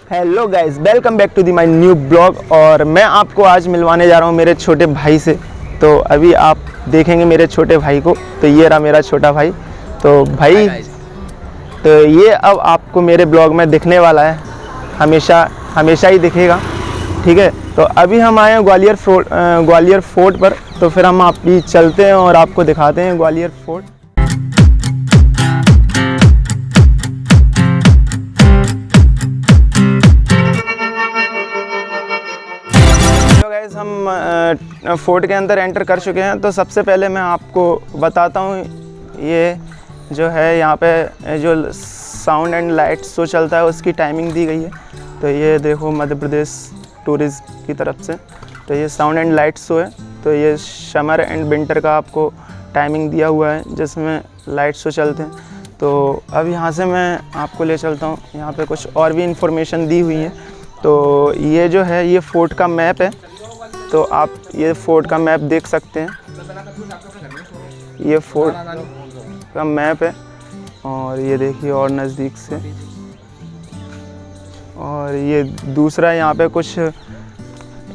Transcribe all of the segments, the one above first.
Hello guys, welcome back to the my new blog. और मैं आपको आज मिलवाने जा रहा हूँ मेरे छोटे भाई से। तो अभी आप देखेंगे मेरे छोटे भाई को। तो ये रहा मेरा छोटा भाई। तो भाई तो ये अब आपको मेरे ब्लॉग में दिखने वाला है, हमेशा ही दिखेगा, ठीक है। तो अभी हम आए हैं ग्वालियर फोर्ट पर। तो फिर हम आप भी चलते हैं और आपको दिखाते हैं ग्वालियर फोर्ट। हम फोर्ट के अंदर एंटर कर चुके हैं। तो सबसे पहले मैं आपको बताता हूँ, ये जो है यहाँ पे जो साउंड एंड लाइट शो चलता है उसकी टाइमिंग दी गई है। तो ये देखो मध्य प्रदेश टूरिज्म की तरफ से। तो ये साउंड एंड लाइट शो है। तो ये समर एंड विंटर का आपको टाइमिंग दिया हुआ है जिसमें लाइट शो चलते हैं। तो अब यहाँ से मैं आपको ले चलता हूँ। यहाँ पे कुछ और भी इंफॉर्मेशन दी हुई है। तो ये जो है ये फोर्ट का मैप है। तो आप ये फोर्ट का मैप देख सकते हैं, ये फोर्ट का मैप है। और ये देखिए और नज़दीक से। और ये दूसरा यहाँ पे कुछ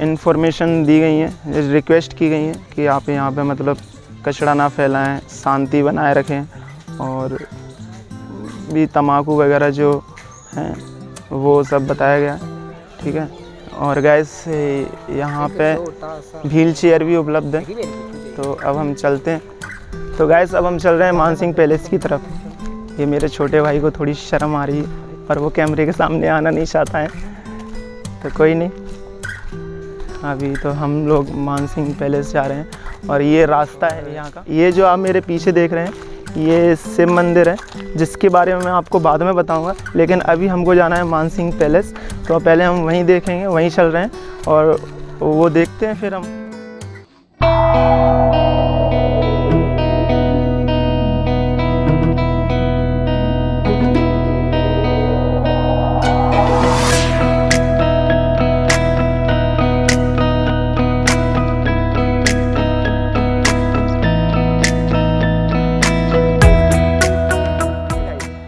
इन्फॉर्मेशन दी गई है, रिक्वेस्ट की गई है कि आप यहाँ पे मतलब कचरा ना फैलाएं, शांति बनाए रखें। और भी तम्बाकू वगैरह जो हैं वो सब बताया गया, ठीक है। और गैस यहाँ पे व्हील चेयर भी उपलब्ध है। तो अब हम चलते हैं। तो गैस अब हम चल रहे हैं मानसिंह पैलेस की तरफ। ये मेरे छोटे भाई को थोड़ी शर्म आ रही है और वो कैमरे के सामने आना नहीं चाहता है। तो कोई नहीं, अभी तो हम लोग मानसिंह पैलेस जा रहे हैं। और ये रास्ता है यहाँ का। ये जो आप मेरे पीछे देख रहे हैं ये शिव मंदिर है, जिसके बारे में मैं आपको बाद में बताऊंगा। लेकिन अभी हमको जाना है मानसिंह पैलेस। तो पहले हम वहीं देखेंगे, वहीं चल रहे हैं और वो देखते हैं फिर हम।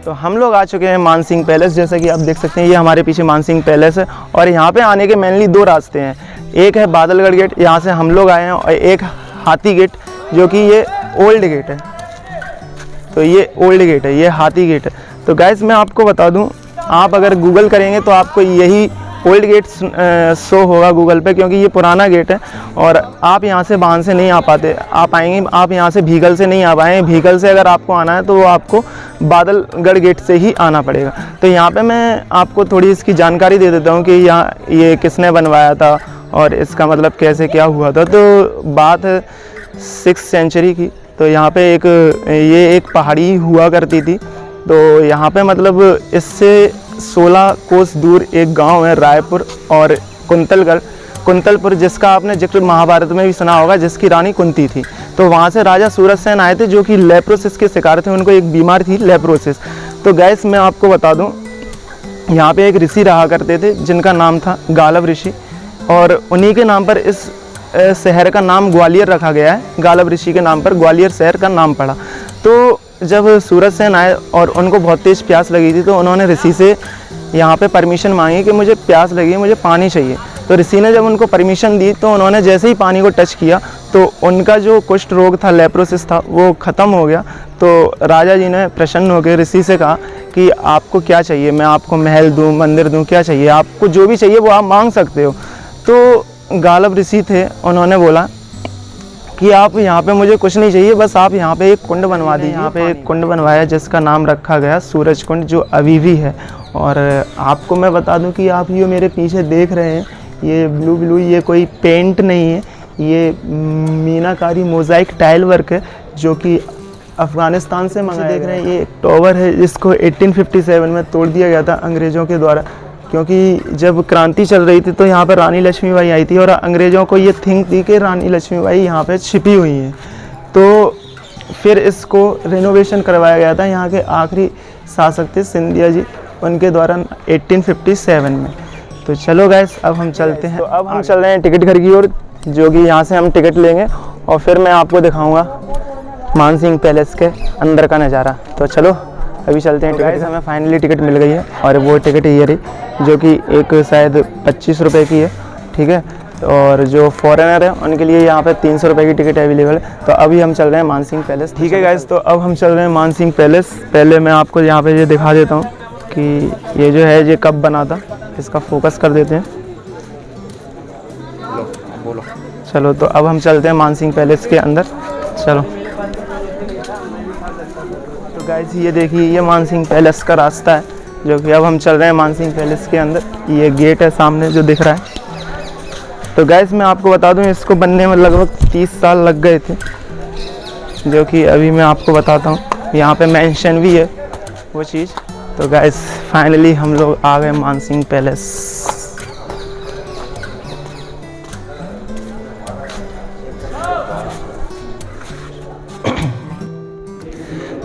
तो हम लोग आ चुके हैं मानसिंह पैलेस। जैसा कि आप देख सकते हैं ये हमारे पीछे मानसिंह पैलेस है। और यहाँ पे आने के मेनली दो रास्ते हैं। एक है बादलगढ़ गेट, यहाँ से हम लोग आए हैं। और एक हाथी गेट, जो कि ये ओल्ड गेट है। तो ये ओल्ड गेट है, ये हाथी गेट है। तो गाइस मैं आपको बता दूँ, आप अगर गूगल करेंगे तो आपको यही ओल्ड गेट शो होगा गूगल पे, क्योंकि ये पुराना गेट है। और आप यहाँ से वाहन से नहीं आ पाते, आप आएंगे, आप यहाँ से व्हीकल से नहीं आ पाएंगे। व्हीकल से अगर आपको आना है तो वो आपको बादलगढ़ गेट से ही आना पड़ेगा। तो यहाँ पे मैं आपको थोड़ी इसकी जानकारी दे देता हूँ कि यहाँ ये किसने बनवाया था और इसका मतलब कैसे क्या हुआ था। तो बात है 6th सेंचुरी की। तो यहाँ पे ये एक पहाड़ी हुआ करती थी। तो यहाँ पे मतलब इससे 16 कोस दूर एक गांव है रायपुर और कुंतलपुर, जिसका आपने जिक्र महाभारत में भी सुना होगा, जिसकी रानी कुंती थी। तो वहाँ से राजा सूरजसेन आए थे, जो कि लेप्रोसिस के शिकार थे। उनको एक बीमार थी लेप्रोसिस। तो गैस मैं आपको बता दूँ, यहाँ पे एक ऋषि रहा करते थे जिनका नाम था गालव ऋषि। और उन्हीं के नाम पर इस शहर का नाम ग्वालियर रखा गया है। गालव ऋषि के नाम पर ग्वालियर शहर का नाम पड़ा। तो जब सूरजसेन आए और उनको बहुत तेज़ प्यास लगी थी, तो उन्होंने ऋषि से यहाँ पे परमिशन मांगी कि मुझे प्यास लगी है, मुझे पानी चाहिए। तो ऋषि ने जब उनको परमिशन दी, तो उन्होंने जैसे ही पानी को टच किया तो उनका जो कुष्ठ रोग था, लेप्रोसिस था, वो ख़त्म हो गया। तो राजा जी ने प्रसन्न होकर ऋषि से कहा कि आपको क्या चाहिए, मैं आपको महल दूँ, मंदिर दूँ, क्या चाहिए, आपको जो भी चाहिए वो आप मांग सकते हो। तो गालव ऋषि थे, उन्होंने बोला कि आप यहाँ पे मुझे कुछ नहीं चाहिए, बस आप यहाँ पे एक कुंड बनवा दीजिए। यहाँ पे एक कुंड बनवाया जिसका नाम रखा गया सूरज कुंड, जो अभी भी है। और आपको मैं बता दूं कि आप ये मेरे पीछे देख रहे हैं, ये ब्लू ये कोई पेंट नहीं है, ये मीनाकारी मोज़ाइक टाइल वर्क है, जो कि अफ़गानिस्तान से मंगाया देख रहे हैं। ये एक टावर है जिसको 1857 में तोड़ दिया गया था अंग्रेज़ों के द्वारा, क्योंकि जब क्रांति चल रही थी तो यहाँ पर रानी लक्ष्मीबाई आई थी और अंग्रेज़ों को ये थिंक थी कि रानी लक्ष्मीबाई यहाँ पे छिपी हुई हैं। तो फिर इसको रिनोवेशन करवाया गया था। यहाँ के आखिरी शासक थे सिंधिया जी, उनके द्वारा 1857 में। तो चलो गैस अब हम चलते हैं। तो अब हम चल रहे हैं टिकट घर की ओर, जो कि यहाँ से हम टिकट लेंगे और फिर मैं आपको दिखाऊँगा मानसिंह पैलेस के अंदर का नज़ारा। तो चलो अभी चलते हैं। टिकट हमें फाइनली टिकट मिल गई है और वो टिकट ये रही। जो कि एक शायद 25 रुपये की है, ठीक है। और जो फॉरेनर है उनके लिए यहाँ पे 300 रुपये की टिकट अवेलेबल है। तो अभी हम चल रहे हैं मानसिंह पैलेस, ठीक है गाइस। तो अब हम चल रहे हैं मानसिंह पैलेस। पहले मैं आपको यहाँ पे ये दिखा देता हूँ कि ये जो है ये कब बना था, इसका फोकस कर देते हैं। बोलो। चलो तो अब हम चलते हैं मानसिंह पैलेस के अंदर, चलो। तो गाइस ये देखिए ये मानसिंह पैलेस का रास्ता है, जो कि अब हम चल रहे हैं मानसिंह पैलेस के अंदर। ये गेट है सामने जो दिख रहा है। तो गाइस मैं आपको बता दूं इसको बनने में लगभग 30 साल लग गए थे, जो कि अभी मैं आपको बताता हूँ। यहाँ पे मेंशन भी है वो चीज़। तो गाइस फाइनली हम लोग आ गए मानसिंह पैलेस।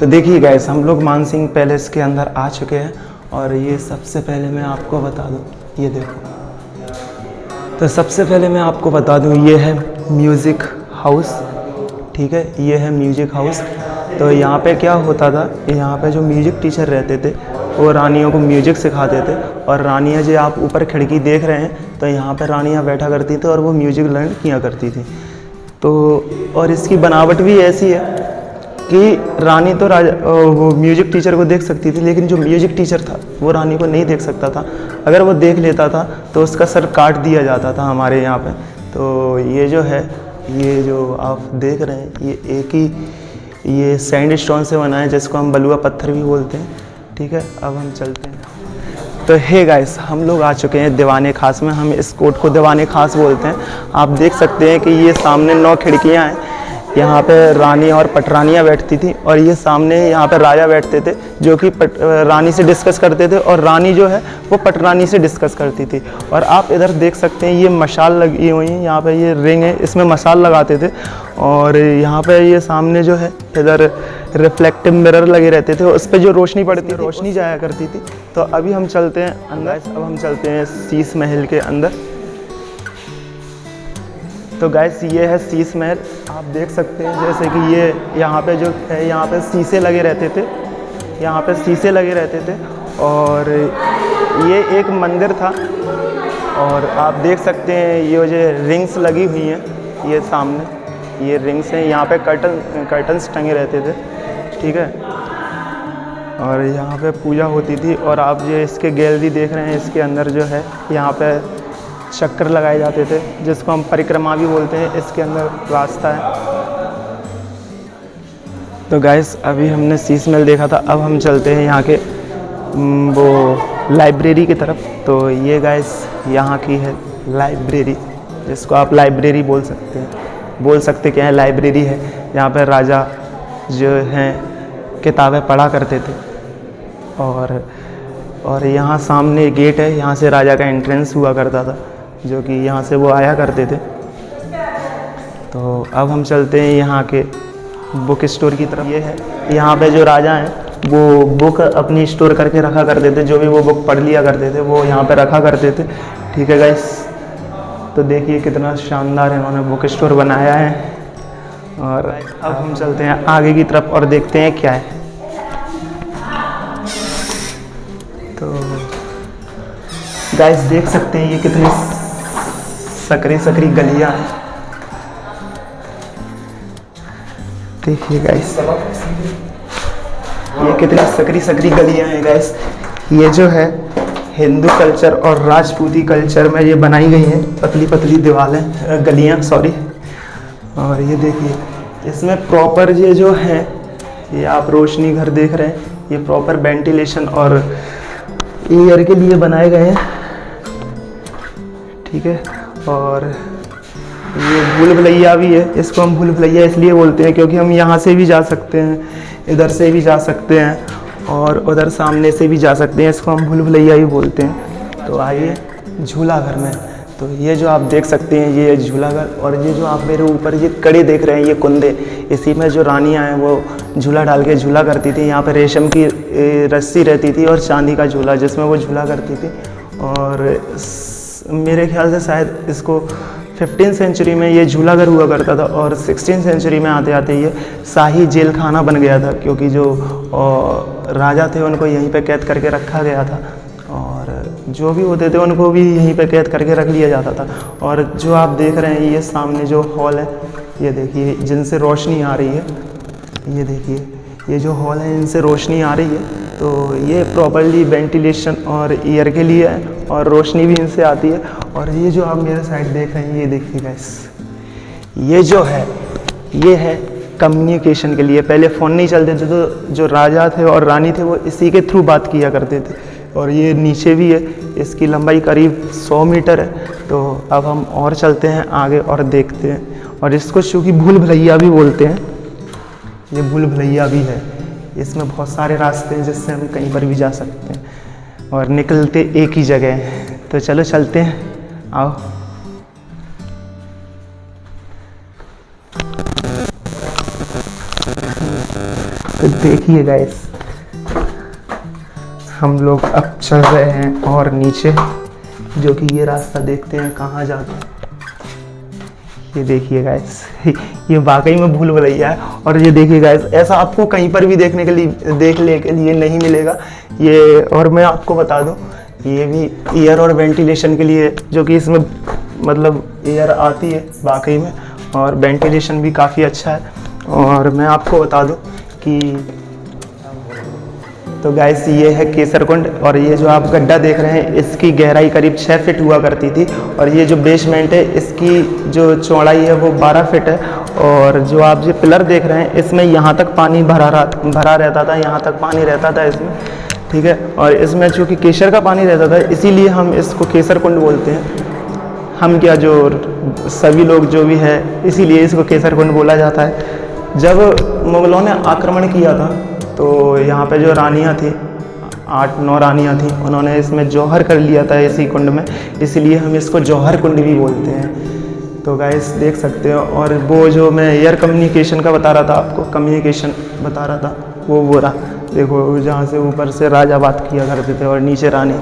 तो देखिए गाइस हम लोग मानसिंह पैलेस के अंदर आ चुके हैं। और ये सबसे पहले मैं आपको बता दूं, ये देखो। तो सबसे पहले मैं आपको बता दूं ये है म्यूज़िक हाउस, ठीक है। ये है म्यूज़िक हाउस। तो यहाँ पे क्या होता था, यहाँ पे जो म्यूज़िक टीचर रहते थे वो रानियों को म्यूज़िक सिखाते थे। और रानियाँ जो आप ऊपर खिड़की देख रहे हैं, तो यहाँ पे रानियाँ बैठा करती थी और वो म्यूज़िक लर्न किया करती थी। तो और इसकी बनावट भी ऐसी है कि रानी तो वो म्यूज़िक टीचर को देख सकती थी, लेकिन जो म्यूज़िक टीचर था वो रानी को नहीं देख सकता था। अगर वो देख लेता था तो उसका सर काट दिया जाता था हमारे यहाँ पे। तो ये जो है, ये जो आप देख रहे हैं, ये एक ही ये सैंड स्टोन से बना है, जिसको हम बलुआ पत्थर भी बोलते हैं, ठीक है। अब हम चलते हैं। तो हे गाइस हम लोग आ चुके हैं दीवाने खास में। हम इस कोर्ट को दीवाने खास बोलते हैं। आप देख सकते हैं कि ये सामने 9 खिड़कियाँ हैं। यहाँ पे रानी और पटरानियाँ बैठती थी, और ये सामने यहाँ पे राजा बैठते थे, जो कि रानी से डिस्कस करते थे, और रानी जो है वो पटरानी से डिस्कस करती थी। और आप इधर देख सकते हैं ये मशाल लगी हुई है, यहाँ पे ये रिंग है, इसमें मशाल लगाते थे। और यहाँ पे ये सामने जो है इधर रिफ्लेक्टिव मिरर लगे रहते थे, उस पर जो रोशनी पड़ती थी, रोशनी जाया करती थी। तो अभी हम चलते हैं अंदर। अब हम चलते हैं शीश महल के अंदर। तो गाइस ये है शीश महल। आप देख सकते हैं जैसे कि ये यहाँ पे जो है, यहाँ पे शीशे लगे रहते थे, यहाँ पे शीशे लगे रहते थे। और ये एक मंदिर था। और आप देख सकते हैं ये जो रिंग्स लगी हुई हैं, ये सामने ये रिंग्स हैं। यहाँ पे कर्टन्स टंगे रहते थे, ठीक है। और यहाँ पे पूजा होती थी। और आप जो इसके गैलरी देख रहे हैं, इसके अंदर जो है यहाँ पे चक्कर लगाए जाते थे, जिसको हम परिक्रमा भी बोलते हैं। इसके अंदर रास्ता है। तो गाइस अभी हमने शीश महल देखा था, अब हम चलते हैं यहाँ के वो लाइब्रेरी की तरफ। तो ये गाइस यहाँ की है लाइब्रेरी, जिसको आप लाइब्रेरी बोल सकते क्या है, लाइब्रेरी है। यहाँ पर राजा जो हैं किताबें पढ़ा करते थे। और यहाँ सामने गेट है, यहाँ से राजा का एंट्रेंस हुआ करता था, जो कि यहाँ से वो आया करते थे। तो अब हम चलते हैं यहाँ के बुक स्टोर की तरफ। ये है यहाँ पे जो राजा हैं वो बुक अपनी स्टोर करके रखा करते थे, जो भी वो बुक पढ़ लिया करते थे वो यहाँ पे रखा करते थे, ठीक है गाइस। तो देखिए कितना शानदार इन्होंने बुक स्टोर बनाया है। और अब हम चलते हैं आगे की तरफ और देखते हैं क्या है। तो गाइस देख सकते हैं ये कितनी सकरी गलियां हैं। देखिए गाइस ये कितनी सकरी गलियां हैं गाइस। ये जो है हिंदू कल्चर और राजपूती कल्चर में ये बनाई गई हैं, पतली पतली दीवारें, गलियां सॉरी। और ये देखिए इसमें प्रॉपर ये जो है, ये आप रोशनी घर देख रहे हैं, ये प्रॉपर वेंटिलेशन और एयर के लिए बनाए गए हैं, ठीक है। और ये भूल भुलैया भी है, इसको हम भूल भुलैया इसलिए बोलते हैं क्योंकि हम यहाँ से भी जा सकते हैं, इधर से भी जा सकते हैं और उधर सामने से भी जा सकते हैं, इसको हम भूल भुलैया ही बोलते हैं। तो आइए झूला घर में। तो ये जो आप देख सकते हैं ये झूला घर, और ये जो आप मेरे ऊपर ये कड़ी देख रहे हैं ये कुंदे, इसी में जो रानियाँ हैं वो झूला डाल के झूला करती थी। यहाँ पर रेशम की रस्सी रहती थी और चांदी का झूला जिसमें वो झूला करती थी। और मेरे ख्याल से शायद इसको 15वीं सेंचुरी में ये झूला घर हुआ करता था, और 16वीं सेंचुरी में आते आते ये शाही जेल खाना बन गया था, क्योंकि जो राजा थे उनको यहीं पे कैद करके रखा गया था। और जो भी होते थे उनको भी यहीं पे कैद करके रख लिया जाता था। और जो आप देख रहे हैं ये सामने जो हॉल है, ये देखिए जिनसे रोशनी आ रही है, ये देखिए ये जो हॉल है इनसे रोशनी आ रही है, तो ये प्रॉपर्ली वेंटिलेशन और एयर के लिए है और रोशनी भी इनसे आती है। और ये जो आप मेरे साइड देख रहे हैं ये देखिए गाइस, ये जो है ये है कम्युनिकेशन के लिए। पहले फ़ोन नहीं चलते थे तो जो राजा थे और रानी थे वो इसी के थ्रू बात किया करते थे। और ये नीचे भी है, इसकी लंबाई करीब 100 मीटर है। तो अब हम और चलते हैं आगे और देखते हैं। और इसको चूँकि भूल भुलैया भी बोलते हैं, ये भूल भुलैया भी है। इसमें बहुत सारे रास्ते हैं जिससे हम कहीं पर भी जा सकते हैं और निकलते एक ही जगह हैं। तो चलो चलते हैं, आओ। तो देखिए गाइस, हम लोग अब चल रहे हैं और नीचे, जो कि ये रास्ता देखते हैं कहाँ जाता है। ये देखिए गाइस, ये वाकई में भूल भुलैया है। और ये देखिए गाइस, ऐसा आपको कहीं पर भी देखने के लिए नहीं मिलेगा ये। और मैं आपको बता दूं, ये भी एयर और वेंटिलेशन के लिए, जो कि इसमें मतलब एयर आती है वाकई में, और वेंटिलेशन भी काफ़ी अच्छा है। और मैं आपको बता दूं कि तो गाइस ये है केसर कुंड। और ये जो आप गड्ढा देख रहे हैं इसकी गहराई करीब 6 फीट हुआ करती थी। और ये जो बेसमेंट है इसकी जो चौड़ाई है वो 12 फीट है। और जो आप ये पिलर देख रहे हैं इसमें यहाँ तक पानी भरा रहता था, यहाँ तक पानी रहता था इसमें, ठीक है। और इसमें चूँकि केसर का पानी रहता था इसीलिए हम इसको केसर कुंड बोलते हैं। हम क्या, जो सभी लोग जो भी है, इसीलिए इसको केसर कुंड बोला जाता है। जब मुग़लों ने आक्रमण किया था तो यहाँ पे जो रानियाँ थी, 8-9 रानियाँ थी, उन्होंने इसमें जौहर कर लिया था इसी कुंड में, इसलिए हम इसको जौहर कुंड भी बोलते हैं। तो गाइस देख सकते हो। और वो जो मैं एयर कम्युनिकेशन का बता रहा था आपको, कम्युनिकेशन बता रहा था, वो रहा देखो, जहाँ से ऊपर से राजा बात किया करते थे और नीचे रानी।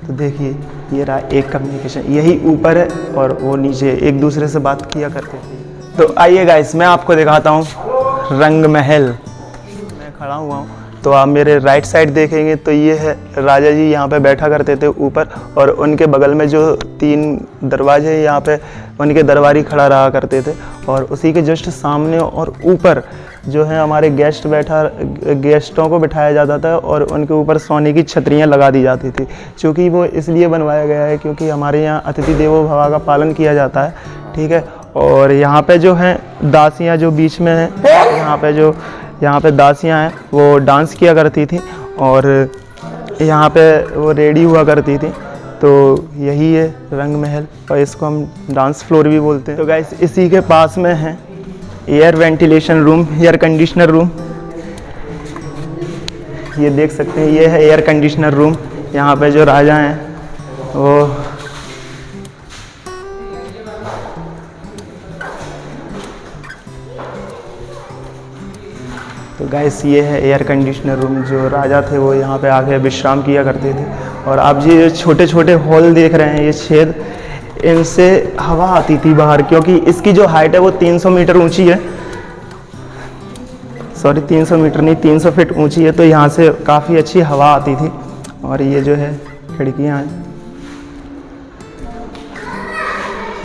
तो देखिए ये रहा एक कम्युनिकेशन, यही ऊपर है और वो नीचे एक दूसरे से बात किया करते थे। तो आइए गाइस, मैं आपको दिखाता हूँ रंग महल। मैं खड़ा हुआ हूँ, तो आप मेरे राइट साइड देखेंगे तो ये है राजा जी यहाँ पे बैठा करते थे ऊपर। और उनके बगल में जो 3 दरवाजे हैं यहाँ पे उनके दरबारी खड़ा रहा करते थे। और उसी के जस्ट सामने और ऊपर जो है हमारे गेस्टों को बिठाया जाता था और उनके ऊपर सोने की छतरियाँ लगा दी जाती थी। क्योंकि वो इसलिए बनवाया गया है क्योंकि हमारे यहाँ अतिथि देवो भव का पालन किया जाता है, ठीक है। और यहाँ पे जो हैं दासियाँ जो बीच में हैं, यहाँ पे दासियाँ हैं वो डांस किया करती थी और यहाँ पे वो रेडी हुआ करती थी। तो यही है रंग महल और इसको हम डांस फ्लोर भी बोलते हैं। तो गाइस इसी के पास में है air ventilation room, air conditioner room. ये देख सकते हैं, ये है एयर कंडीशनर रूम। यहाँ पे जो राजा हैं वो तो गाइस ये है एयर कंडीशनर रूम। जो राजा थे वो यहाँ पे आके विश्राम किया करते थे। और आप ये छोटे छोटे हॉल देख रहे हैं, ये छेद, इनसे हवा आती थी बाहर, क्योंकि इसकी जो हाइट है वो 300 मीटर ऊंची है। सॉरी 300 मीटर नहीं, 300 फीट ऊंची है। तो यहाँ से काफ़ी अच्छी हवा आती थी। और ये जो है खिड़कियाँ हैं,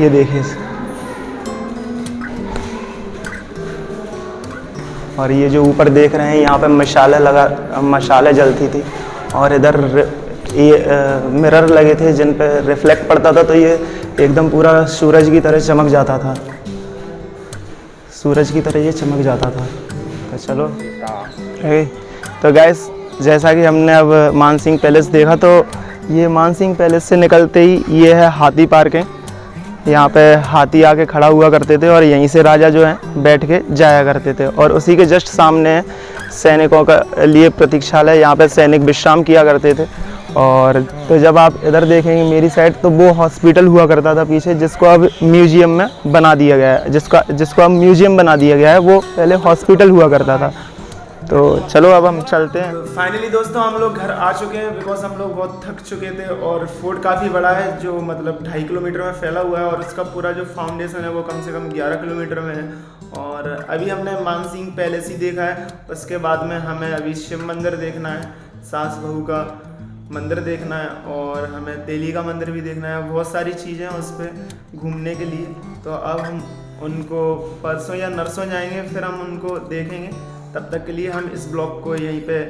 ये देखिए। और ये जो ऊपर देख रहे हैं यहाँ पे मशाले जलती थी। और इधर मिरर लगे थे जिन पे रिफ्लेक्ट पड़ता था, तो ये एकदम पूरा सूरज की तरह चमक जाता था, सूरज की तरह ये चमक जाता था। तो चलो तो गैस, जैसा कि हमने अब मानसिंह पैलेस देखा, तो ये मानसिंह पैलेस से निकलते ही ये है हाथी पार्किंग। यहाँ पे हाथी आके खड़ा हुआ करते थे और यहीं से राजा जो हैं बैठ के जाया करते थे। और उसी के जस्ट सामने सैनिकों का लिए प्रतीक्षालय, यहाँ पे सैनिक विश्राम किया करते थे। और तो जब आप इधर देखेंगे मेरी साइड, तो वो हॉस्पिटल हुआ करता था पीछे, जिसको अब म्यूजियम में बना दिया गया है, जिसको अब म्यूजियम बना दिया गया है। वो पहले हॉस्पिटल हुआ करता था। तो चलो अब हम चलते हैं। फाइनली दोस्तों हम लोग घर आ चुके हैं, बिकॉज हम लोग बहुत थक चुके थे। और फोर्ट काफ़ी बड़ा है, जो मतलब 2.5 किलोमीटर में फैला हुआ है। और उसका पूरा जो फाउंडेशन है वो कम से कम 11 किलोमीटर में है। और अभी हमने मानसिंह पैलेस ही देखा है, उसके बाद में हमें अभी शिव मंदिर देखना है, सास बहू का। मंदिर देखना है और हमें तेली का मंदिर भी देखना है। बहुत सारी चीज़ें हैं उस पर घूमने के लिए। तो अब हम उनको परसों या नरसों जाएंगे, फिर हम उनको देखेंगे। तब तक के लिए हम इस ब्लॉग को यहीं पे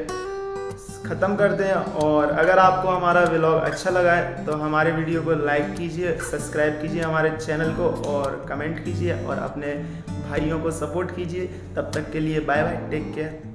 ख़त्म करते हैं। और अगर आपको हमारा व्लॉग अच्छा लगा है तो हमारे वीडियो को लाइक कीजिए, सब्सक्राइब कीजिए हमारे चैनल को और कमेंट कीजिए और अपने भाइयों को सपोर्ट कीजिए। तब तक के लिए बाय बाय, टेक केयर।